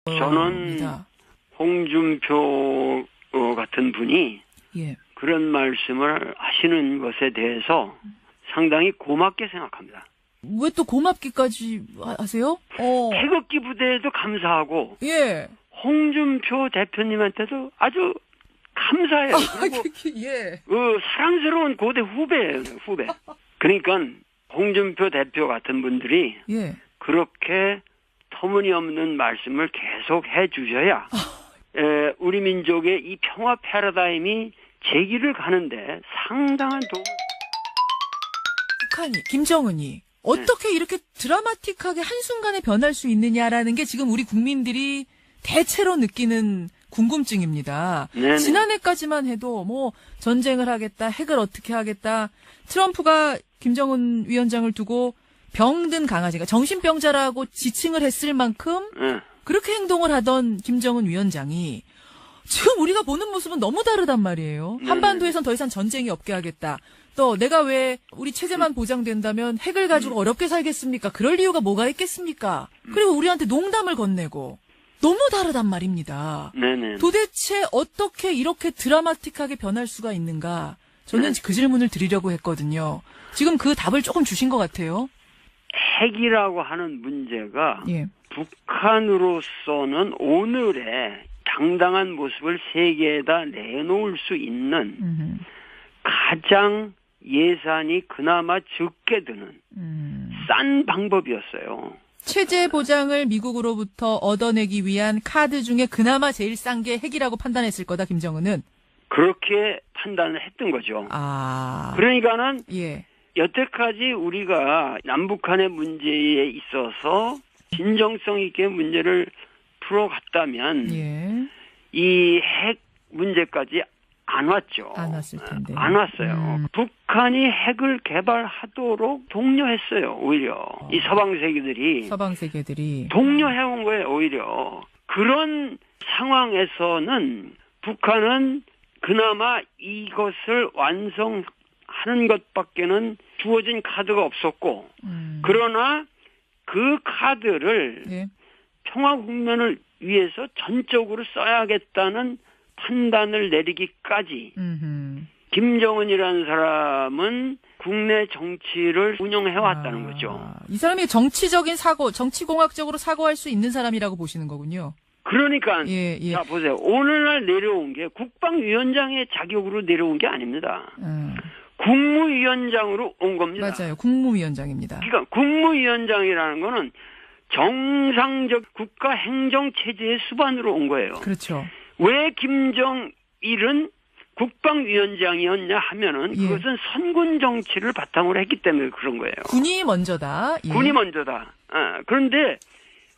저는 홍준표 같은 분이 예. 그런 말씀을 하시는 것에 대해서 상당히 고맙게 생각합니다. 왜 또 고맙기까지 하세요? 태극기 부대에도 감사하고 예. 홍준표 대표님한테도 아주 감사해요. 그리고 예. 사랑스러운 고대 후배예요. 후배. 그러니까 홍준표 대표 같은 분들이 예. 그렇게 터무니없는 말씀을 계속 해주셔야 우리 민족의 이 평화 패러다임이 제기를 가는데 상당한 도움. 북한이, 김정은이 어떻게 이렇게 드라마틱하게 한순간에 변할 수 있느냐라는 게 지금 우리 국민들이 대체로 느끼는 궁금증입니다. 네네. 지난해까지만 해도 뭐 전쟁을 하겠다, 핵을 어떻게 하겠다, 트럼프가 김정은 위원장을 두고 병든 강아지가 정신병자라고 지칭을 했을 만큼 그렇게 행동을 하던 김정은 위원장이 지금 우리가 보는 모습은 너무 다르단 말이에요. 한반도에선 더 이상 전쟁이 없게 하겠다. 또 내가 왜 우리 체제만 보장된다면 핵을 가지고 어렵게 살겠습니까? 그럴 이유가 뭐가 있겠습니까? 그리고 우리한테 농담을 건네고 너무 다르단 말입니다. 네네. 도대체 어떻게 이렇게 드라마틱하게 변할 수가 있는가? 저는 그 질문을 드리려고 했거든요. 지금 그 답을 조금 주신 것 같아요. 핵이라고 하는 문제가 예. 북한으로서는 오늘의 당당한 모습을 세계에다 내놓을 수 있는 가장 예산이 그나마 적게 드는 싼 방법이었어요. 체제 보장을 미국으로부터 얻어내기 위한 카드 중에 그나마 제일 싼 게 핵이라고 판단했을 거다, 김정은은. 그렇게 판단을 했던 거죠. 그러니까는 예. 여태까지 우리가 남북한의 문제에 있어서 진정성 있게 문제를 풀어갔다면 예. 이 핵 문제까지 안 왔죠. 안 왔을 텐데. 안 왔어요. 북한이 핵을 개발하도록 독려했어요. 오히려 이 서방 세계들이 독려해온 거예요. 오히려 그런 상황에서는 북한은 그나마 이것을 완성하는 것밖에는 주어진 카드가 없었고 그러나 그 카드를 예. 평화 국면을 위해서 전적으로 써야겠다는 판단을 내리기까지 김정은이라는 사람은 국내 정치를 운영해왔다는 거죠. 이 사람이 정치적인 사고, 정치공학적으로 사고할 수 있는 사람이라고 보시는 거군요. 그러니까 예. 자 보세요. 오늘날 내려온 게 국방위원장의 자격으로 내려온 게 아닙니다. 국무위원장으로 온 겁니다. 맞아요. 국무위원장입니다. 그러니까 국무위원장이라는 거는 정상적 국가 행정 체제의 수반으로 온 거예요. 그렇죠. 왜 김정일은 국방위원장이었냐 하면은 그것은 선군 정치를 바탕으로 했기 때문에 그런 거예요. 군이 먼저다. 예. 군이 먼저다. 그런데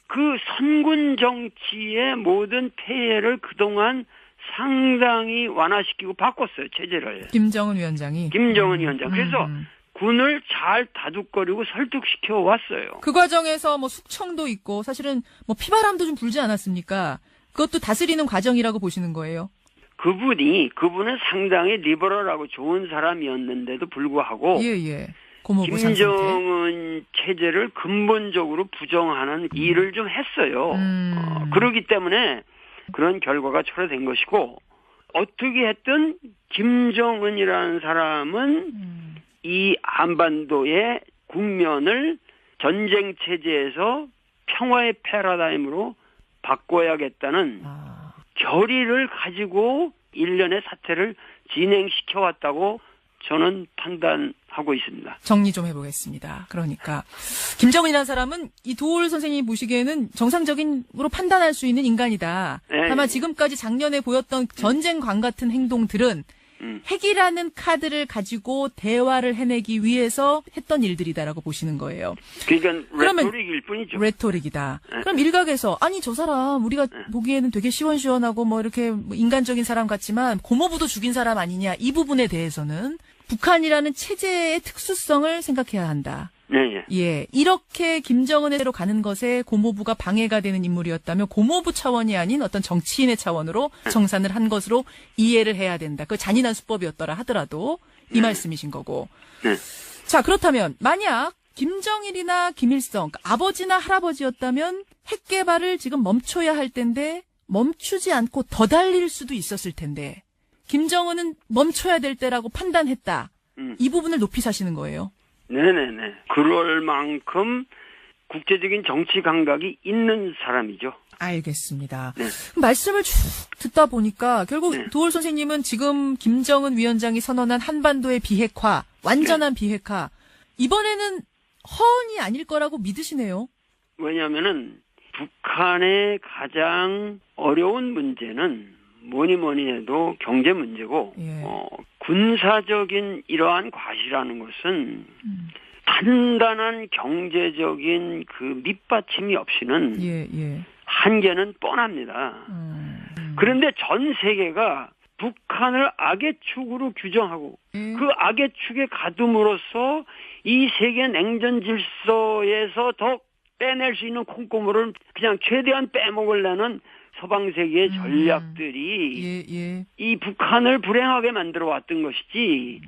그 선군 정치의 모든 폐해를 그동안 상당히 완화시키고 바꿨어요. 체제를. 김정은 위원장이. 그래서 군을 잘 다독거리고 설득시켜 왔어요. 그 과정에서 뭐 숙청도 있고 사실은 뭐 피바람도 좀 불지 않았습니까? 그것도 다스리는 과정이라고 보시는 거예요. 그분은 상당히 리버럴하고 좋은 사람이었는데도 불구하고 예. 고모부 김정은 체제를 근본적으로 부정하는 일을 좀 했어요. 그렇기 때문에 그런 결과가 초래된 것이고 어떻게 했든 김정은이라는 사람은 이 한반도의 국면을 전쟁 체제에서 평화의 패러다임으로 바꿔야겠다는 결의를 가지고 일련의 사태를 진행시켜 왔다고 저는 판단하고 있습니다. 정리 좀 해보겠습니다. 그러니까 김정은이라는 사람은 이 도올 선생님이 보시기에는 정상적인으로 판단할 수 있는 인간이다. 네. 다만 지금까지 작년에 보였던 전쟁관 같은 행동들은 핵이라는 카드를 가지고 대화를 해내기 위해서 했던 일들이다라고 보시는 거예요. 그러니까 레토릭일 뿐이죠. 레토릭이다. 그럼 일각에서 아니 저 사람 우리가 보기에는 되게 시원시원하고 뭐 이렇게 인간적인 사람 같지만 고모부도 죽인 사람 아니냐 이 부분에 대해서는 북한이라는 체제의 특수성을 생각해야 한다. 네. 예, 이렇게 김정은으로 가는 것에 고모부가 방해가 되는 인물이었다면 고모부 차원이 아닌 어떤 정치인의 차원으로 정산을 한 것으로 이해를 해야 된다. 그 잔인한 수법이었더라 하더라도 이 말씀이신 거고. 네. 자, 그렇다면 만약 김정일이나 김일성, 그러니까 아버지나 할아버지였다면 핵 개발을 지금 멈춰야 할 텐데 멈추지 않고 더 달릴 수도 있었을 텐데 김정은은 멈춰야 될 때라고 판단했다. 이 부분을 높이 사시는 거예요. 네네네. 그럴 만큼 국제적인 정치 감각이 있는 사람이죠. 알겠습니다. 네. 말씀을 쭉 듣다 보니까 결국 네. 도올 선생님은 지금 김정은 위원장이 선언한 한반도의 비핵화, 완전한 비핵화, 이번에는 허언이 아닐 거라고 믿으시네요. 왜냐하면은 북한의 가장 어려운 문제는 뭐니 해도 경제 문제고 예. 군사적인 이러한 과시라는 것은 단단한 경제적인 그 밑받침이 없이는 예. 한계는 뻔합니다. 그런데 전 세계가 북한을 악의 축으로 규정하고 그 악의 축에 가둠으로써 이 세계 냉전 질서에서 더 빼낼 수 있는 콩고물을 그냥 최대한 빼먹으려는 서방 세계의 전략들이 이 북한을 불행하게 만들어 왔던 것이지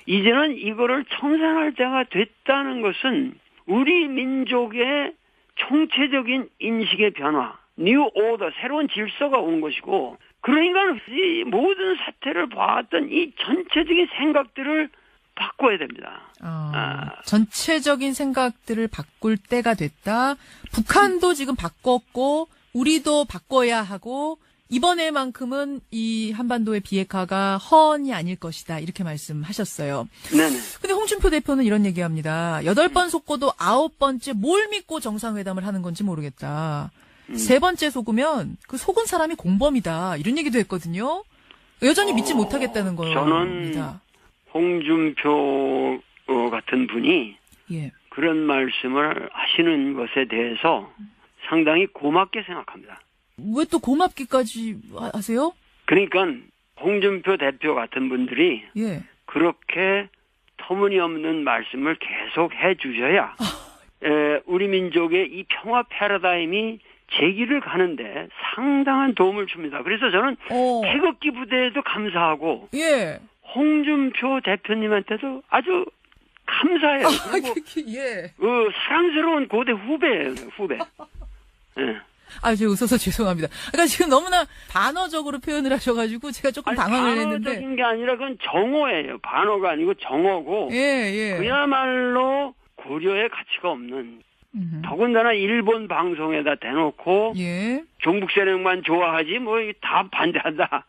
이제는 이거를 청산할 때가 됐다는 것은 우리 민족의 총체적인 인식의 변화, 뉴 오더, 새로운 질서가 온 것이고 그러니까 이 모든 사태를 봐왔던 이 전체적인 생각들을 바꿔야 됩니다. 전체적인 생각들을 바꿀 때가 됐다. 북한도 지금 바꿨고 우리도 바꿔야 하고 이번에만큼은 이 한반도의 비핵화가 허언이 아닐 것이다. 이렇게 말씀하셨어요. 네네. 근데 홍준표 대표는 이런 얘기합니다. 8번 속고도 9번째 뭘 믿고 정상회담을 하는 건지 모르겠다. 3번째 속으면 그 속은 사람이 공범이다. 이런 얘기도 했거든요. 여전히 믿지 못하겠다는 겁니다. 저는 홍준표 같은 분이 그런 말씀을 하시는 것에 대해서 상당히 고맙게 생각합니다. 왜 또 고맙기까지 하세요? 그러니까 홍준표 대표 같은 분들이 그렇게 터무니없는 말씀을 계속 해주셔야 우리 민족의 이 평화 패러다임이 제기를 가는데 상당한 도움을 줍니다. 그래서 저는 태극기 부대에도 감사하고 홍준표 대표님한테도 아주 감사해요. 그리고 사랑스러운 고대 후배예요. 후배. 제가 웃어서 죄송합니다. 그러니까 지금 너무나 반어적으로 표현을 하셔가지고 제가 조금 당황을 했는데. 반어적인 게 아니라 그건 정어예요. 반어가 아니고 정어고. 그야말로 고려의 가치가 없는. 더군다나 일본 방송에다 대놓고 종북 세력만 좋아하지 뭐 다 반대한다.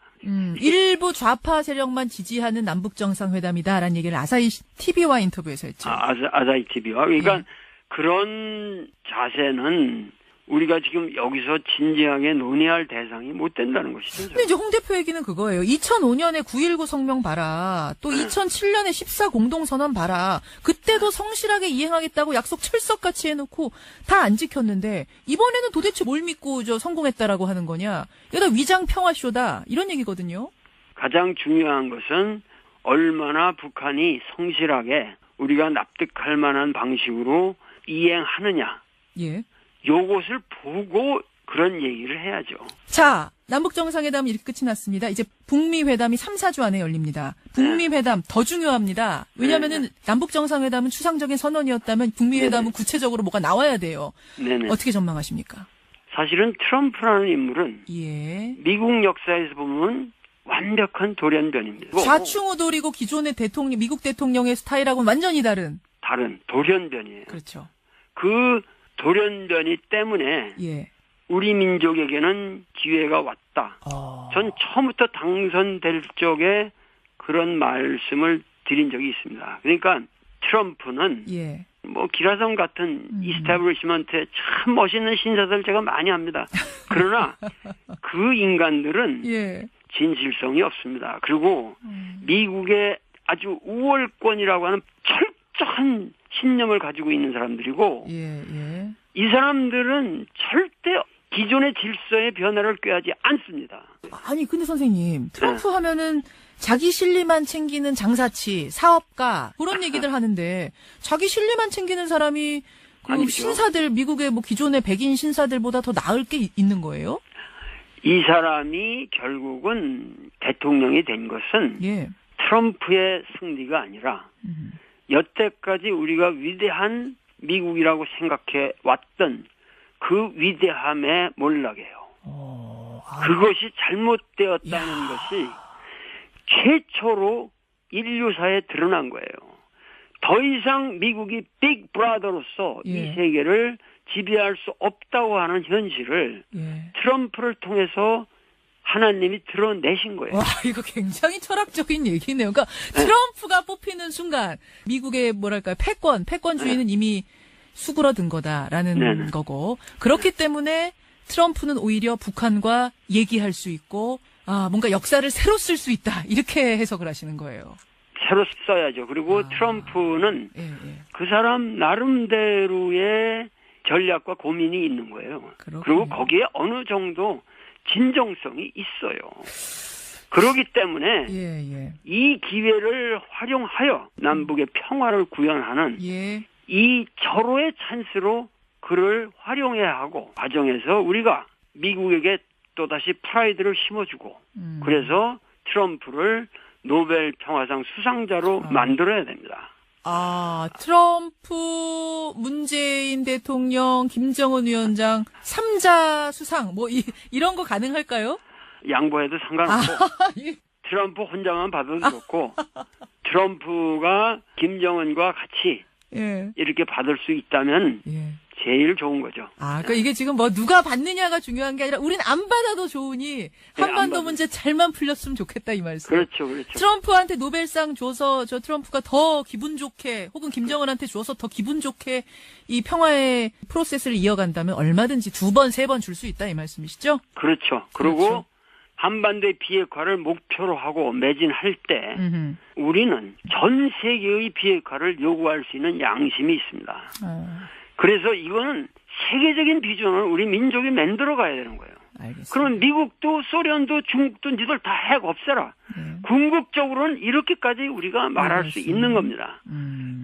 일부 좌파 세력만 지지하는 남북 정상회담이다라는 얘기를 아사히 TV와 인터뷰에서 했죠. 아사히 TV와. 그러니까 그런 자세는 우리가 지금 여기서 진지하게 논의할 대상이 못 된다는 것이죠. 근데 이제 홍 대표 얘기는 그거예요. 2005년에 9.19 성명 봐라. 또 2007년에 14 공동선언 봐라. 그때도 성실하게 이행하겠다고 약속 철석같이 해놓고 다 안 지켰는데 이번에는 도대체 뭘 믿고 성공했다라고 하는 거냐. 이거 다 위장 평화쇼다. 이런 얘기거든요. 가장 중요한 것은 얼마나 북한이 성실하게 우리가 납득할 만한 방식으로 이행하느냐. 요것을 보고 그런 얘기를 해야죠. 자, 남북정상회담 이렇게 끝이 났습니다. 이제 북미회담이 3, 4주 안에 열립니다. 북미회담 더 중요합니다. 왜냐하면 남북정상회담은 추상적인 선언이었다면 북미회담은 구체적으로 뭐가 나와야 돼요. 어떻게 전망하십니까? 사실은 트럼프라는 인물은 미국 역사에서 보면 완벽한 돌연변입니다. 좌충우돌이고 기존의 미국 대통령의 스타일하고는 완전히 다른 돌연변이에요. 그렇죠. 그 돌연변이 때문에 우리 민족에게는 기회가 왔다. 전 처음부터 당선될 적에 그런 말씀을 드린 적이 있습니다. 그러니까 트럼프는 뭐 기라성 같은 이스태블리시먼트에 참 멋있는 신사들 제가 많이 합니다. 그러나 그 인간들은 진실성이 없습니다. 그리고 미국의 아주 우월권이라고 하는 철저한 신념을 가지고 있는 사람들이고 이 사람들은 절대 기존의 질서의 변화를 꾀하지 않습니다. 아니 근데 선생님 트럼프 하면은 자기 실리만 챙기는 장사치, 사업가 그런 얘기들 하는데 자기 실리만 챙기는 사람이 그 신사들 미국의 뭐 기존의 백인 신사들보다 더 나을 게 있는 거예요? 이 사람이 결국은 대통령이 된 것은 트럼프의 승리가 아니라 여태까지 우리가 위대한 미국이라고 생각해 왔던 그 위대함에 몰락해요. 그것이 잘못되었다는 것이 최초로 인류사에 드러난 거예요. 더 이상 미국이 빅 브라더로서 이 세계를 지배할 수 없다고 하는 현실을 트럼프를 통해서 하나님이 드러내신 거예요. 와, 이거 굉장히 철학적인 얘기네요. 그러니까 트럼프가 뽑히는 순간 미국의 뭐랄까요, 패권주의는 이미 수그러든 거다라는 거고, 그렇기 때문에 트럼프는 오히려 북한과 얘기할 수 있고, 뭔가 역사를 새로 쓸 수 있다, 이렇게 해석을 하시는 거예요. 새로 써야죠. 그리고 트럼프는 그 사람 나름대로의 전략과 고민이 있는 거예요. 그렇군요. 그리고 거기에 어느 정도 진정성이 있어요. 그렇기 때문에 이 기회를 활용하여 남북의 평화를 구현하는 이 절호의 찬스로 그를 활용해야 하고, 과정에서 우리가 미국에게 또다시 프라이드를 심어주고 그래서 트럼프를 노벨 평화상 수상자로 만들어야 됩니다. 트럼프, 문재인 대통령, 김정은 위원장 3자 수상 이런 거 가능할까요? 양보해도 상관없고 트럼프 혼자만 받아도 좋고 트럼프가 김정은과 같이 이렇게 받을 수 있다면 제일 좋은 거죠. 그러니까 이게 지금 누가 받느냐가 중요한 게 아니라 우린 안 받아도 좋으니 한반도 문제 잘만 풀렸으면 좋겠다, 이 말씀. 그렇죠. 트럼프한테 노벨상 줘서 저 트럼프가 더 기분 좋게, 혹은 김정은한테 줘서 더 기분 좋게 이 평화의 프로세스를 이어간다면 얼마든지 2번, 3번 줄 수 있다, 이 말씀이시죠? 그렇죠. 그리고 한반도의 비핵화를 목표로 하고 매진할 때 우리는 전 세계의 비핵화를 요구할 수 있는 양심이 있습니다. 그래서 이거는 세계적인 비전을 우리 민족이 만들어 가야 되는 거예요. 알겠습니다. 그럼 미국도 소련도 중국도 니들 다 핵 없애라. 궁극적으로는 이렇게까지 우리가 말할 수 있는 겁니다.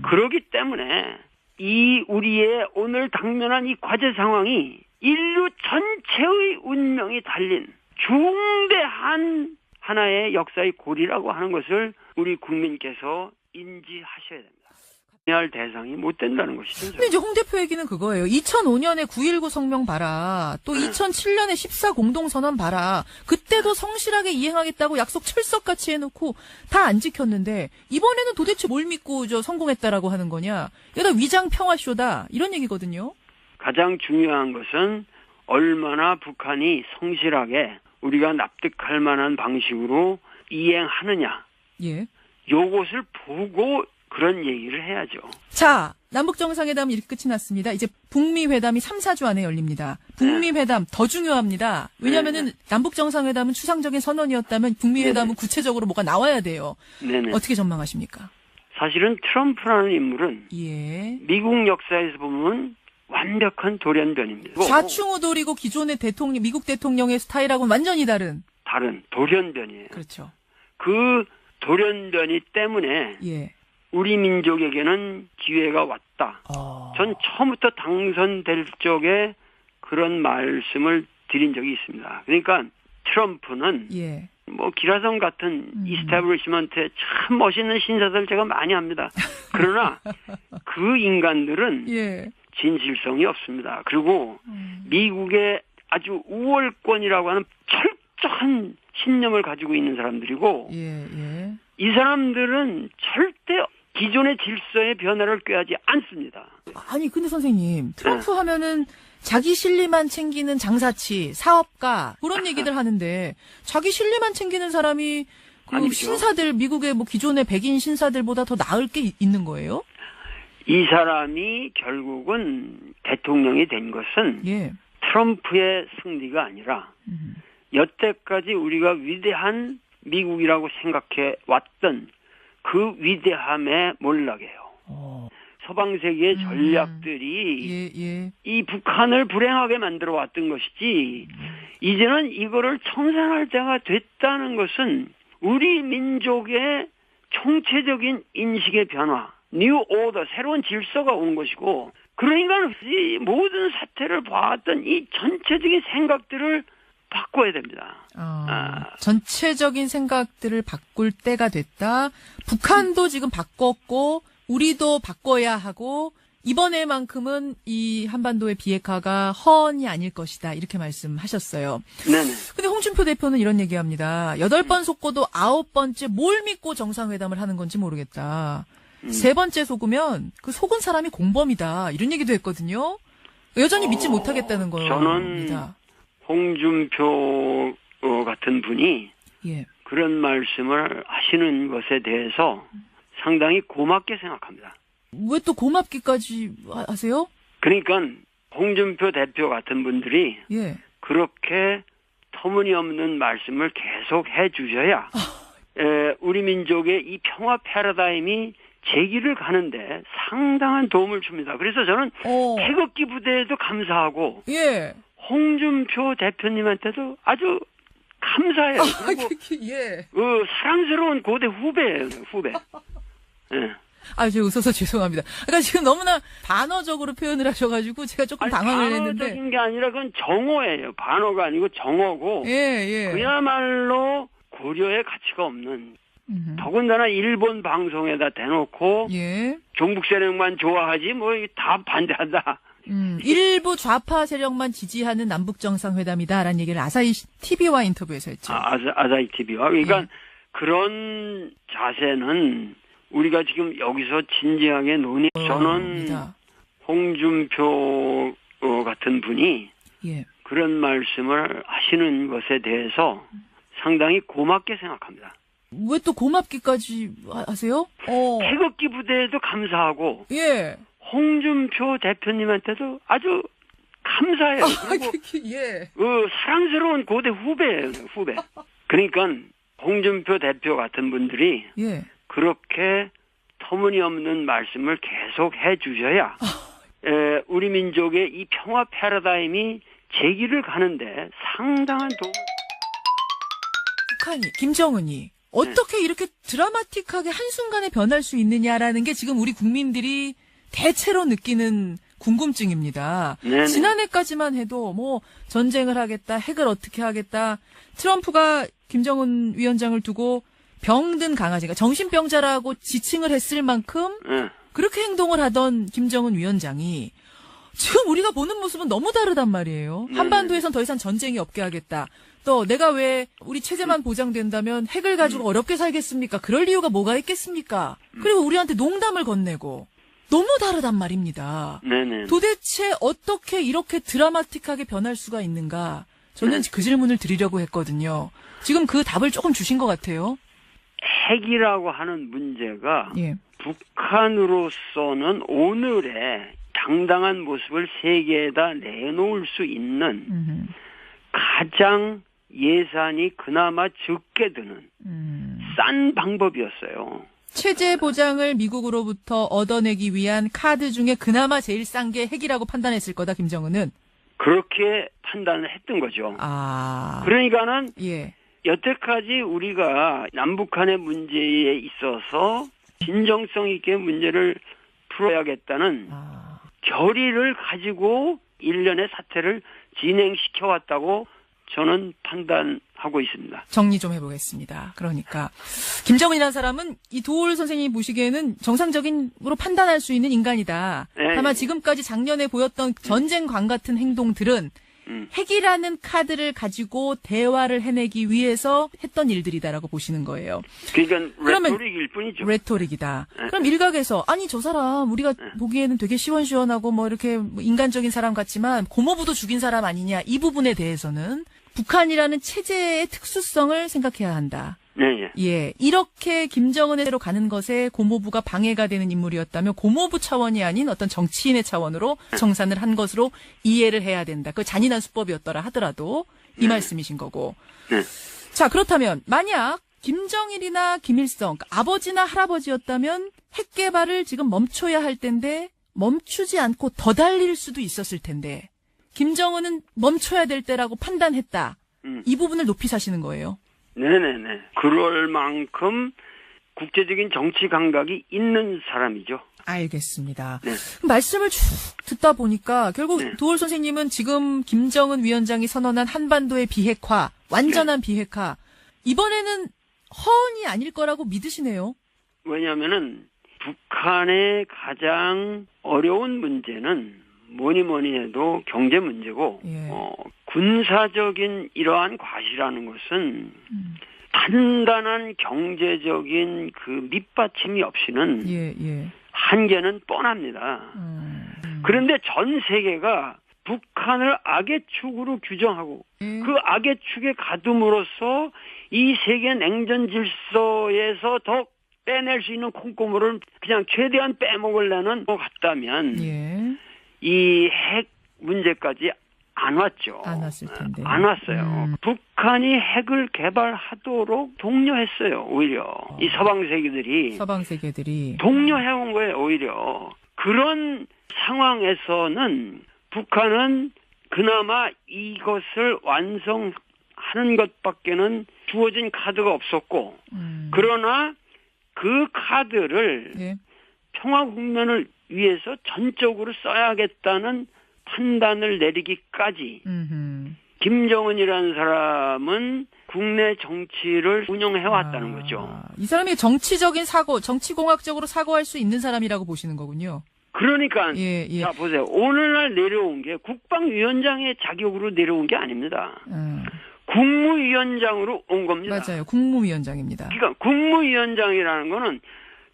그렇기 때문에 이 우리의 오늘 당면한 이 과제 상황이 인류 전체의 운명이 달린 중대한 하나의 역사의 고리라고 하는 것을 우리 국민께서 인지하셔야 됩니다. 할 대상이 못 된다는 것이죠. 근데 이제 홍 대표 얘기는 그거예요. 2005년에 9.19 성명 봐라. 또 2007년에 14 공동선언 봐라. 그때도 성실하게 이행하겠다고 약속 철석같이 해놓고 다 안 지켰는데 이번에는 도대체 뭘 믿고 성공했다라고 하는 거냐. 이거 위장 평화쇼다. 이런 얘기거든요. 가장 중요한 것은 얼마나 북한이 성실하게 우리가 납득할 만한 방식으로 이행하느냐. 요것을 보고 그런 얘기를 해야죠. 자, 남북정상회담 이렇게 끝이 났습니다. 이제 북미회담이 3, 4주 안에 열립니다. 북미회담 더 중요합니다. 왜냐하면은 남북정상회담은 추상적인 선언이었다면 북미회담은 구체적으로 뭐가 나와야 돼요. 어떻게 전망하십니까? 사실은 트럼프라는 인물은 미국 역사에서 보면 완벽한 돌연변입니다. 좌충우돌이고 기존의 미국 대통령의 스타일하고는 완전히 다른 돌연변이에요. 그렇죠. 그 돌연변이 때문에 우리 민족에게는 기회가 왔다. 전 처음부터 당선될 적에 그런 말씀을 드린 적이 있습니다. 그러니까 트럼프는 기라성 같은 이스태블리시먼트에 참 멋있는 신사들 제가 많이 합니다. 그러나 그 인간들은 진실성이 없습니다. 그리고 미국의 아주 우월권이라고 하는 철저한 신념을 가지고 있는 사람들이고 이 사람들은 절대 기존의 질서의 변화를 꾀하지 않습니다. 아니 근데 선생님 트럼프 하면은 자기 실리만 챙기는 장사치, 사업가 그런 얘기들 하는데 자기 실리만 챙기는 사람이 신사들 미국의 기존의 백인 신사들보다 더 나을 게 있는 거예요? 이 사람이 결국은 대통령이 된 것은 트럼프의 승리가 아니라 여태까지 우리가 위대한 미국이라고 생각해 왔던 그 위대함에 몰락해요. 서방 세계의 전략들이 이 북한을 불행하게 만들어 왔던 것이지 이제는 이거를 청산할 때가 됐다는 것은 우리 민족의 총체적인 인식의 변화, 뉴 오더, 새로운 질서가 온 것이고 그러니까 이 모든 사태를 봐왔던 이 전체적인 생각들을 바꿔야 됩니다. 전체적인 생각들을 바꿀 때가 됐다. 북한도 지금 바꿨고 우리도 바꿔야 하고 이번에만큼은 이 한반도의 비핵화가 허언이 아닐 것이다. 이렇게 말씀하셨어요. 네네. 근데 홍준표 대표는 이런 얘기합니다. 8번 속고도 9번째 뭘 믿고 정상회담을 하는 건지 모르겠다. 3번째 속으면 그 속은 사람이 공범이다. 이런 얘기도 했거든요. 여전히 믿지 못하겠다는 겁니다. 저는 홍준표 같은 분이 예. 그런 말씀을 하시는 것에 대해서 상당히 고맙게 생각합니다. 왜 또 고맙기까지 하세요? 그러니까 홍준표 대표 같은 분들이 예. 그렇게 터무니없는 말씀을 계속 해주셔야 우리 민족의 이 평화 패러다임이 제기를 가는데 상당한 도움을 줍니다. 그래서 저는 태극기 부대에도 감사하고 예. 홍준표 대표님한테도 아주 감사해요. 그리고 예. 사랑스러운 고대 후배예요. 후배. 예. 제가 웃어서 죄송합니다. 그러니까 지금 너무나 반어적으로 표현을 하셔가지고 제가 조금 당황을 했는데. 반어적인 게 아니라 그건 정어예요. 반어가 아니고 정어고. 예. 그야말로 고려의 가치가 없는. 더군다나 일본 방송에다 대놓고. 예. 종북 세력만 좋아하지 뭐 다 반대한다. 일부 좌파 세력만 지지하는 남북 정상회담이다라는 얘기를 아사히 TV와 인터뷰에서 했죠. 아사히 TV와. 그러니까 그런 자세는 우리가 지금 여기서 진지하게 저는 홍준표 같은 분이 예. 그런 말씀을 하시는 것에 대해서 상당히 고맙게 생각합니다. 왜 또 고맙기까지 하세요? 태극기 부대에도 감사하고 예. 홍준표 대표님한테도 아주 감사해요. 그리고 예. 사랑스러운 고대 후배예요. 후배. 그러니까 홍준표 대표 같은 분들이 예. 그렇게 터무니없는 말씀을 계속 해주셔야 우리 민족의 이 평화 패러다임이 제기를 가는데 상당한 도움을. 북한이, 김정은이 어떻게 이렇게 드라마틱하게 한순간에 변할 수 있느냐라는 게 지금 우리 국민들이 대체로 느끼는 궁금증입니다. 네네. 지난해까지만 해도 뭐 전쟁을 하겠다, 핵을 어떻게 하겠다, 트럼프가 김정은 위원장을 두고 병든 강아지가 정신병자라고 지칭을 했을 만큼 그렇게 행동을 하던 김정은 위원장이 지금 우리가 보는 모습은 너무 다르단 말이에요. 한반도에선 더 이상 전쟁이 없게 하겠다. 또 내가 왜 우리 체제만 보장된다면 핵을 가지고 어렵게 살겠습니까? 그럴 이유가 뭐가 있겠습니까? 그리고 우리한테 농담을 건네고 너무 다르단 말입니다. 네네. 도대체 어떻게 이렇게 드라마틱하게 변할 수가 있는가? 저는 그 질문을 드리려고 했거든요. 지금 그 답을 조금 주신 것 같아요. 핵이라고 하는 문제가 예. 북한으로서는 오늘의 당당한 모습을 세계에다 내놓을 수 있는 가장 예산이 그나마 적게 드는 싼 방법이었어요. 체제 보장을 미국으로부터 얻어내기 위한 카드 중에 그나마 제일 싼 게 핵이라고 판단했을 거다, 김정은은. 그렇게 판단을 했던 거죠. 그러니까는 예. 여태까지 우리가 남북한의 문제에 있어서 진정성 있게 문제를 풀어야겠다는 결의를 가지고 일련의 사태를 진행시켜 왔다고 저는 판단하고 있습니다. 정리 좀 해보겠습니다. 그러니까 김정은이라는 사람은 이 도올 선생님이 보시기에는 정상적인으로 판단할 수 있는 인간이다. 네. 다만 지금까지 작년에 보였던 전쟁관 같은 행동들은 핵이라는 카드를 가지고 대화를 해내기 위해서 했던 일들이다라고 보시는 거예요. 그러니까 레토릭일 뿐이죠. 레토릭이다. 그럼 일각에서 아니 저 사람 우리가 보기에는 되게 시원시원하고 뭐 이렇게 인간적인 사람 같지만 고모부도 죽인 사람 아니냐, 이 부분에 대해서는 북한이라는 체제의 특수성을 생각해야 한다. 네. 예, 이렇게 김정은으로 가는 것에 고모부가 방해가 되는 인물이었다면 고모부 차원이 아닌 어떤 정치인의 차원으로 정산을 한 것으로 이해를 해야 된다. 그 잔인한 수법이었더라 하더라도 이 말씀이신 거고. 자, 그렇다면 만약 김정일이나 김일성, 그러니까 아버지나 할아버지였다면 핵 개발을 지금 멈춰야 할 텐데 멈추지 않고 더 달릴 수도 있었을 텐데 김정은은 멈춰야 될 때라고 판단했다. 이 부분을 높이 사시는 거예요. 네네네. 그럴 만큼 국제적인 정치 감각이 있는 사람이죠. 알겠습니다. 네. 말씀을 쭉 듣다 보니까 결국 도올 선생님은 지금 김정은 위원장이 선언한 한반도의 비핵화, 완전한 비핵화, 이번에는 허언이 아닐 거라고 믿으시네요. 왜냐하면은 북한의 가장 어려운 문제는 뭐니 해도 경제 문제고 예. 군사적인 이러한 과시라는 것은 단단한 경제적인 그 밑받침이 없이는 예. 한계는 뻔합니다. 그런데 전 세계가 북한을 악의 축으로 규정하고 그 악의 축에 가둠으로써 이 세계 냉전 질서에서 더 빼낼 수 있는 콩고물을 그냥 최대한 빼먹으려는 것 같다면 예. 이 핵 문제까지 안 왔죠. 안 왔을 텐데. 안 왔어요. 북한이 핵을 개발하도록 독려했어요. 오히려 이 서방 세계들이 독려해온 거예요. 오히려 그런 상황에서는 북한은 그나마 이것을 완성하는 것밖에는 주어진 카드가 없었고 그러나 그 카드를 예. 평화 국면을 위해서 전적으로 써야겠다는 판단을 내리기까지 김정은이라는 사람은 국내 정치를 운영해왔다는 거죠. 이 사람이 정치적인 사고, 정치공학적으로 사고할 수 있는 사람이라고 보시는 거군요. 그러니까 예. 자 보세요. 오늘날 내려온 게 국방위원장의 자격으로 내려온 게 아닙니다. 국무위원장으로 온 겁니다. 맞아요. 국무위원장입니다. 그러니까 국무위원장이라는 거는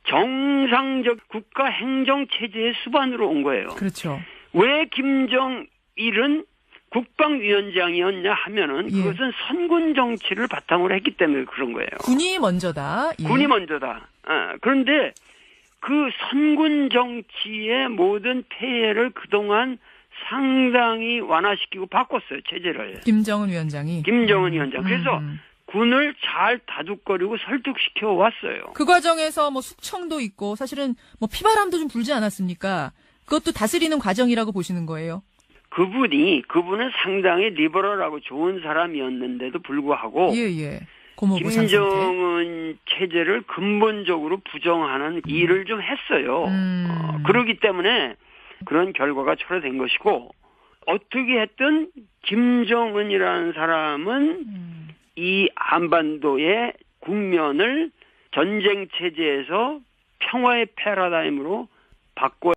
정상적 국가 행정 체제의 수반으로 온 거예요. 그렇죠. 왜 김정일은 국방위원장이었냐 하면은 그것은 선군 정치를 바탕으로 했기 때문에 그런 거예요. 군이 먼저다. 예. 군이 먼저다. 그런데 그 선군 정치의 모든 폐해를 그동안 상당히 완화시키고 바꿨어요. 체제를. 김정은 위원장. 그래서 군을 잘 다독거리고 설득시켜 왔어요. 그 과정에서 뭐 숙청도 있고 사실은 뭐 피바람도 좀 불지 않았습니까? 그것도 다스리는 과정이라고 보시는 거예요. 그분은 상당히 리버럴하고 좋은 사람이었는데도 불구하고 예. 김정은 체제를 근본적으로 부정하는 일을 좀 했어요. 그렇기 때문에 그런 결과가 초래된 것이고 어떻게 했든 김정은이라는 사람은 이 한반도의 국면을 전쟁 체제에서 평화의 패러다임으로 바꿔